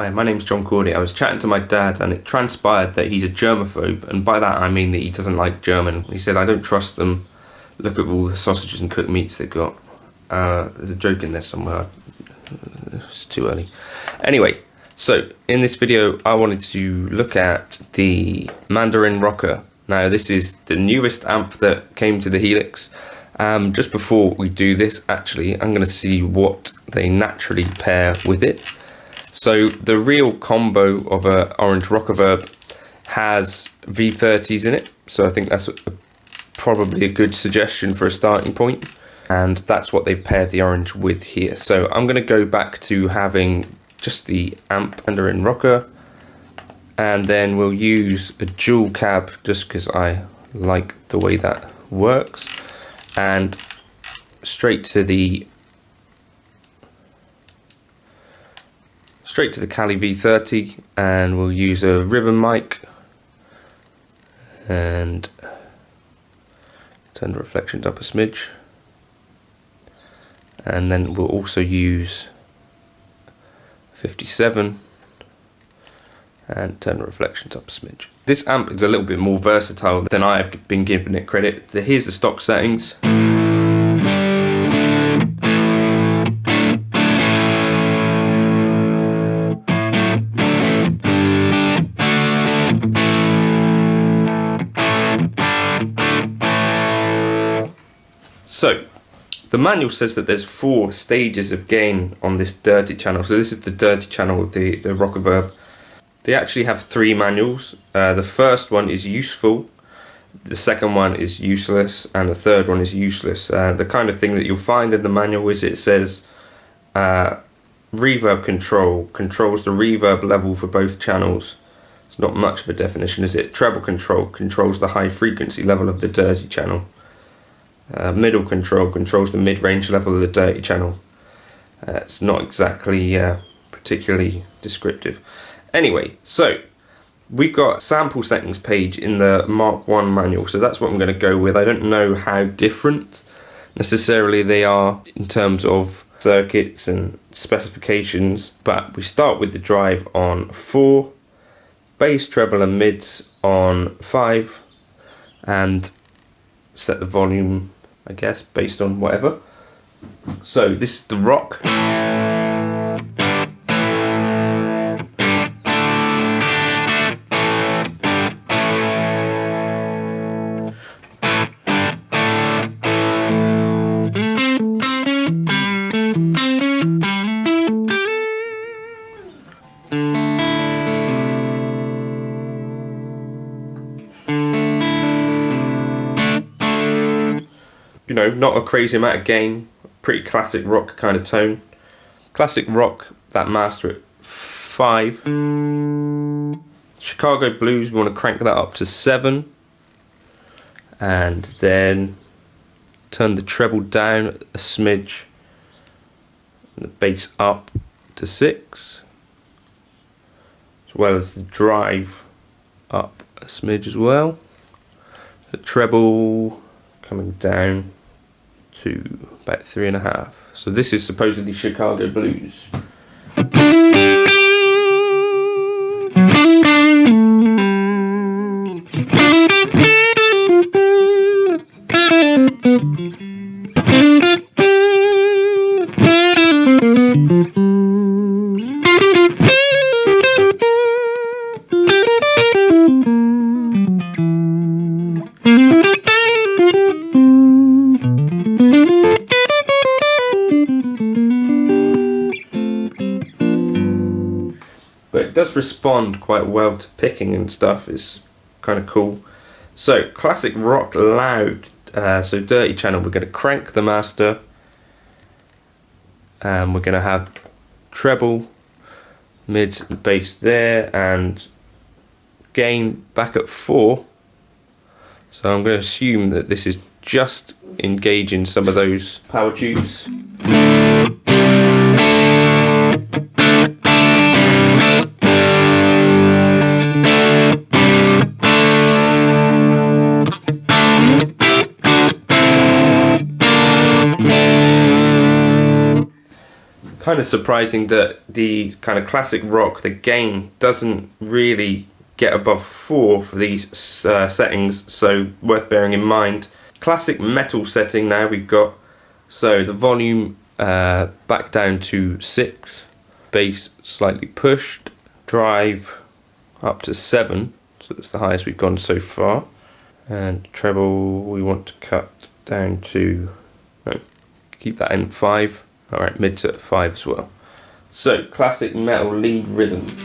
Hi, my name's John Cordy. I was chatting to my dad and it transpired that he's a germaphobe, and by that I mean that he doesn't like German. He said, I don't trust them. Look at all the sausages and cooked meats they've got. There's a joke in there somewhere. It's too early. Anyway, so in this video I wanted to look at the Mandarin Rocker. Now this is the newest amp that came to the Helix. Just before we do this, actually, I'm going to see what they naturally pair with it. So the real combo of a orange Rockerverb has V30s in it, so I think that's probably a good suggestion for a starting point, and that's what they've paired the orange with here. So I'm going to go back to having just the amp Mandarin Rocker, and then we'll use a dual cab just because I like the way that works, and straight to the Kali V30, and we'll use a ribbon mic and turn the reflections up a smidge, and then we'll also use 57 and turn the reflections up a smidge. This amp is a little bit more versatile than I've been giving it credit. Here's the stock settings. So, the manual says that there's 4 stages of gain on this dirty channel. So this is the dirty channel of the Rockerverb. They actually have 3 manuals. The first one is useful, the second one is useless, and the third one is useless. The kind of thing that you'll find in the manual is it says reverb controls the reverb level for both channels. It's not much of a definition, is it? Treble control controls the high frequency level of the dirty channel. Middle control controls the mid-range level of the dirty channel. It's not exactly particularly descriptive. Anyway, so we've got a sample settings page in the Mark 1 manual, so that's what I'm going to go with. I don't know how different necessarily they are in terms of circuits and specifications, but we start with the drive on 4, bass, treble and mids on 5, and set the volume, I guess, based on whatever. So this is the rock. You know, not a crazy amount of gain, pretty classic rock kind of tone. Classic rock, that master at 5. Chicago blues, we want to crank that up to 7. And then turn the treble down a smidge, and the bass up to 6. As well as the drive up a smidge as well. The treble coming down to about 3.5. So this is supposedly Chicago blues. But it does respond quite well to picking and stuff. It's kind of cool. So classic rock loud, so dirty channel, we're going to crank the master, and we're going to have treble, mids and bass there, and gain back at 4. So I'm going to assume that this is just engaging some of those power tubes. kind of surprising that the kind of classic rock, the gain doesn't really get above 4 for these settings, so worth bearing in mind. Classic metal setting now we've got, so the volume back down to 6, bass slightly pushed, drive up to 7, so that's the highest we've gone so far, and treble we want to cut down to, no, keep that in 5, alright, mids at 5 as well. So classic metal lead rhythm.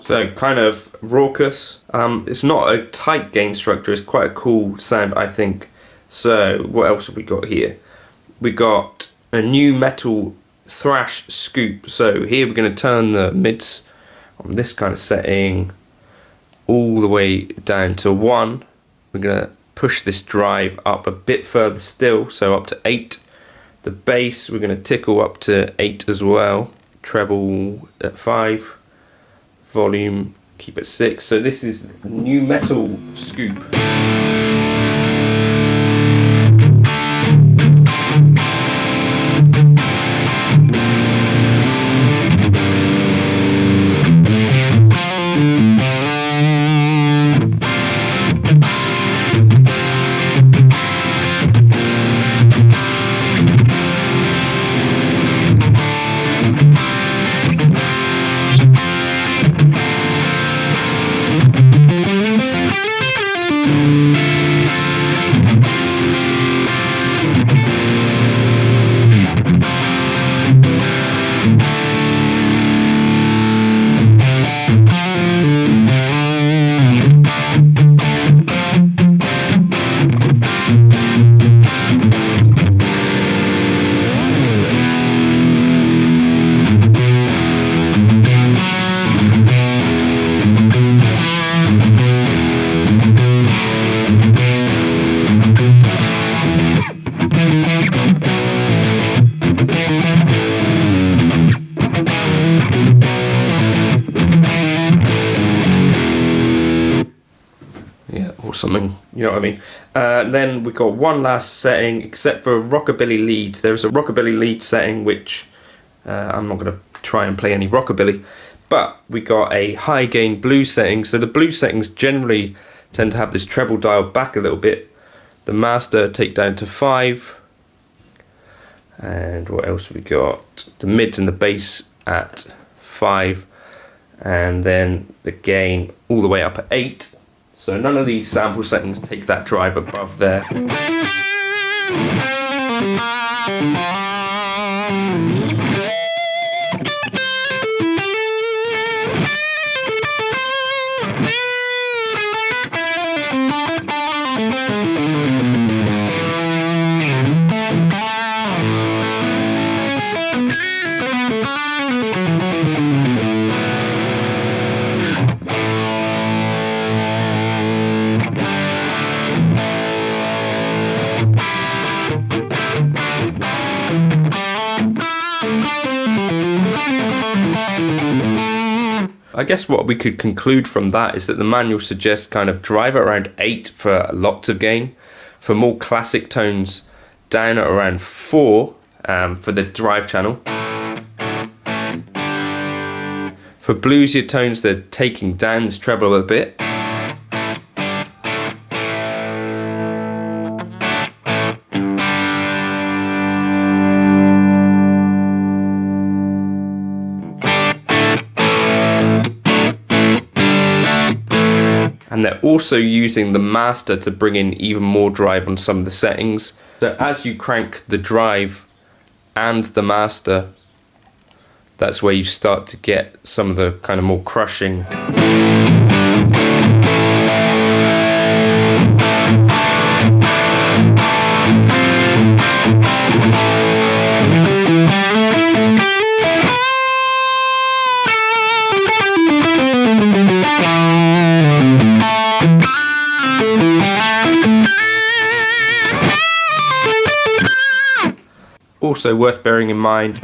So kind of raucous. It's not a tight gain structure, it's quite a cool sound, I think. So what else have we got here? We got a new metal thrash scoop. So here we're going to turn the mids on this kind of setting all the way down to 1. We're going to push this drive up a bit further still, so up to 8. The bass we're going to tickle up to 8 as well. Treble at 5. Volume keep at 6. So this is new metal scoop. Or something, you know what I mean. Then we've got one last setting, except for rockabilly lead. There's a rockabilly lead setting which I'm not going to try and play any rockabilly, but we got a high gain blues setting. So the blues settings generally tend to have this treble dial back a little bit. The master take down to 5, and what else have we got? The mids and the bass at 5, and then the gain all the way up at 8. So none of these sample settings take that drive above there. I guess what we could conclude from that is that the manual suggests kind of drive at around 8 for lots of gain. For more classic tones, down at around 4 for the drive channel. For bluesier tones, they're taking down this treble a bit. And they're also using the master to bring in even more drive on some of the settings. So as you crank the drive and the master that's where you start to get some of the kind of more crushing. Also worth bearing in mind,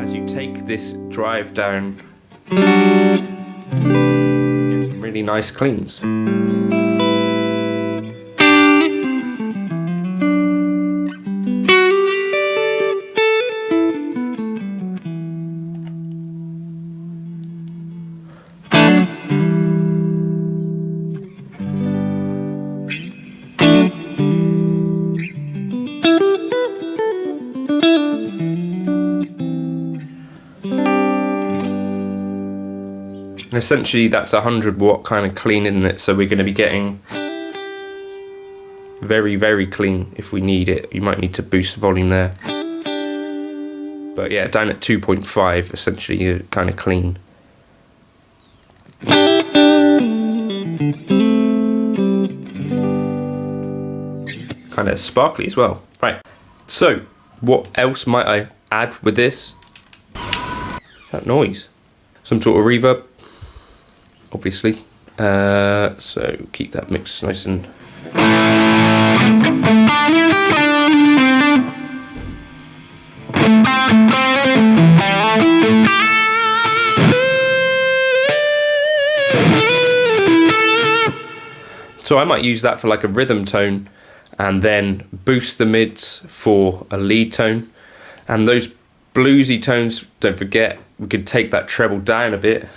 as you take this drive down, you get some really nice cleans. And essentially that's 100 watt kind of clean, isn't it? So we're going to be getting very, very clean if we need it. You might need to boost the volume there. But yeah, down at 2.5 essentially you're kind of clean. Kind of sparkly as well. Right, so what else might I add with this? That noise. Some sort of reverb, obviously. So keep that mix nice and... So I might use that for like a rhythm tone, and then boost the mids for a lead tone. And those bluesy tones, don't forget, we could take that treble down a bit.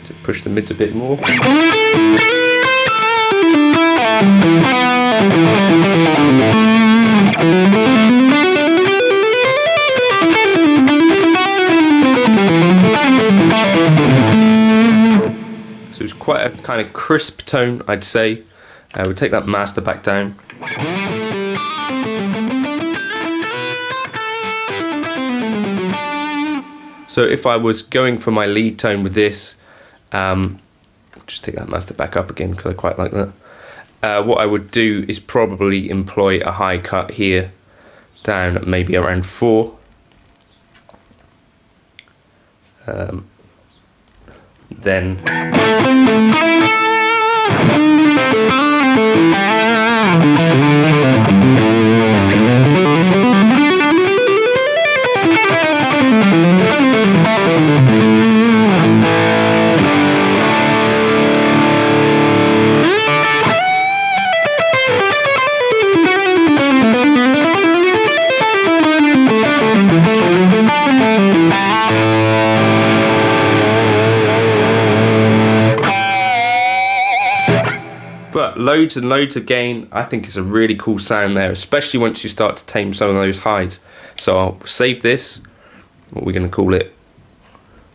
To push the mids a bit more. So it's quite a kind of crisp tone, I'd say. We'll take that master back down. So if I was going for my lead tone with this, just take that master back up again because I quite like that. What I would do is probably employ a high cut here, down at maybe around 4. Then but loads and loads of gain. I think it's a really cool sound there, especially once you start to tame some of those highs. So I'll save this, what we're going to call it,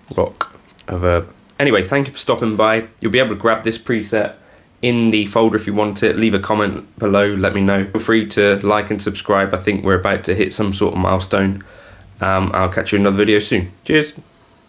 Rockerverb. Anyway, thank you for stopping by. You'll be able to grab this preset in the folder if you want it. Leave a comment below, let me know. Feel free to like and subscribe. I think we're about to hit some sort of milestone. I'll catch you in another video soon. Cheers.